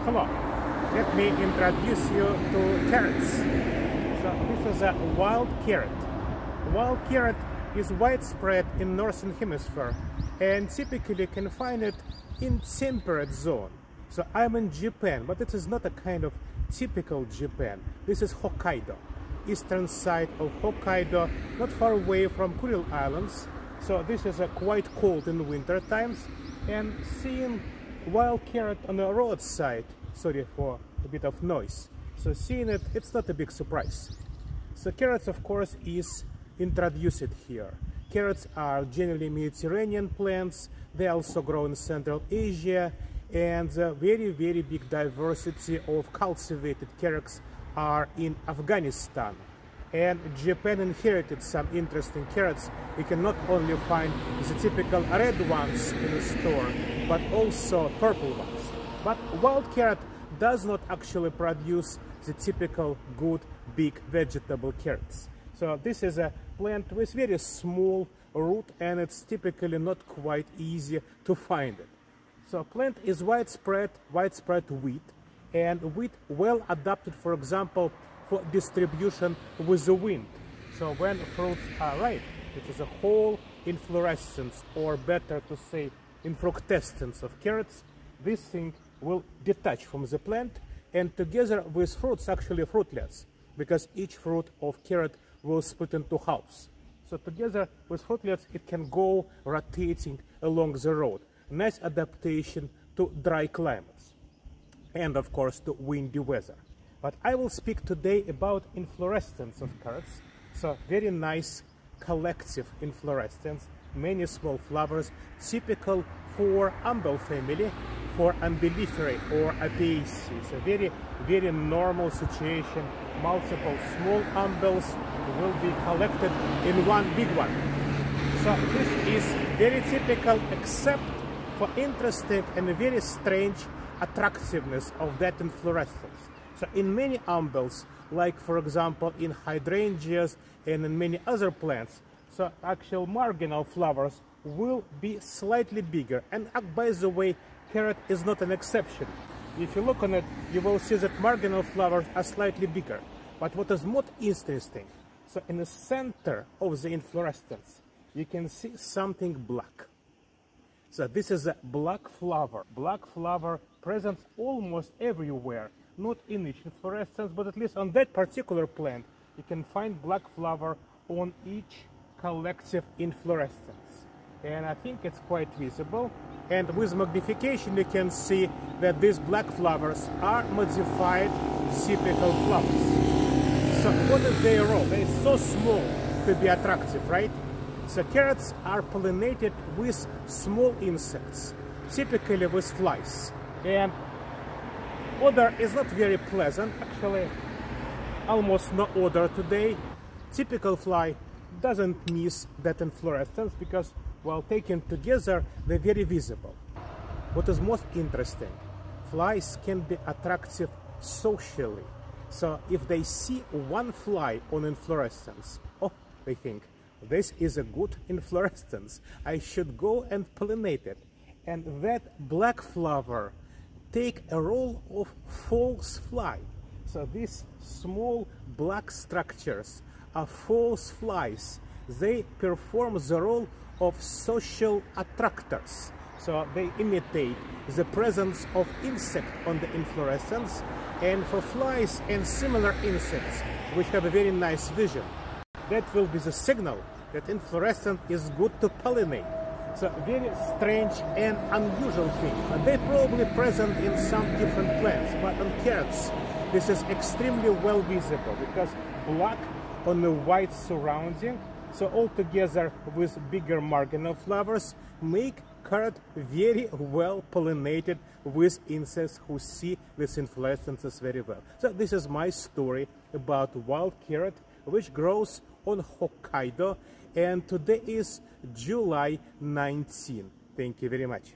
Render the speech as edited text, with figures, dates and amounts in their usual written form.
Hello, let me introduce you to carrots. So this is a wild carrot. Wild carrot is widespread in Northern Hemisphere and typically you can find it in temperate zone. So I'm in Japan, but it is not a kind of typical Japan. This is Hokkaido, eastern side of Hokkaido, not far away from Kuril Islands. So this is quite cold in winter times, and seeing wild carrot on the roadside, sorry for a bit of noise, so seeing it, it's not a big surprise. So carrots, of course, is introduced here. Carrots are generally Mediterranean plants. They also grow in Central Asia, and very big diversity of cultivated carrots are in Afghanistan. And Japan inherited some interesting carrots. You can not only find the typical red ones in the store, but also purple ones. But wild carrot does not actually produce the typical good big vegetable carrots. So this is a plant with very small root, and it's typically not quite easy to find it. So plant is widespread wheat, and wheat well adapted, for example, for distribution with the wind. So when fruits are ripe, it is a whole inflorescence, or better to say infructescence of carrots. This thing will detach from the plant, and together with fruits, actually fruitlets, because each fruit of carrot will split into halves. So together with fruitlets, it can go rotating along the road. Nice adaptation to dry climates, and of course to windy weather. But I will speak today about inflorescence of carrots. So very nice collective inflorescence, many small flowers, typical for umbel family, for umbelliferae or Apiaceae. So very normal situation. Multiple small umbels will be collected in one big one. So this is very typical, except for interesting and very strange attractiveness of that inflorescence. So in many umbels, like for example in hydrangeas and in many other plants, so actual marginal flowers will be slightly bigger. And by the way, carrot is not an exception. If you look on it, you will see that marginal flowers are slightly bigger. But what is more interesting, so in the center of the inflorescence, you can see something black. So this is a black flower. Black flower present almost everywhere. Not in each inflorescence, but at least on that particular plant, you can find black flower on each collective inflorescence. And I think it's quite visible. And with magnification, you can see that these black flowers are modified typical flowers. So what is their role? They're so small to be attractive, right? So carrots are pollinated with small insects, typically with flies. And odor is not very pleasant, actually almost no odor today. Typical fly doesn't miss that inflorescence because while taken together, they're very visible. What is most interesting, flies can be attractive socially. So if they see one fly on inflorescence, oh, they think, this is a good inflorescence, I should go and pollinate it. And that black flower take a role of false fly. So these small black structures are false flies. They perform the role of social attractors. So they imitate the presence of insect on the inflorescence, and for flies and similar insects which have a very nice vision, that will be the signal that inflorescence is good to pollinate. So very strange and unusual thing. And they're probably present in some different plants, but on carrots this is extremely well visible because black on the white surrounding, so altogether with bigger marginal flowers, make carrot very well pollinated with insects who see these inflorescences very well. So this is my story about wild carrot, which grows on Hokkaido, and today is July 19. Thank you very much.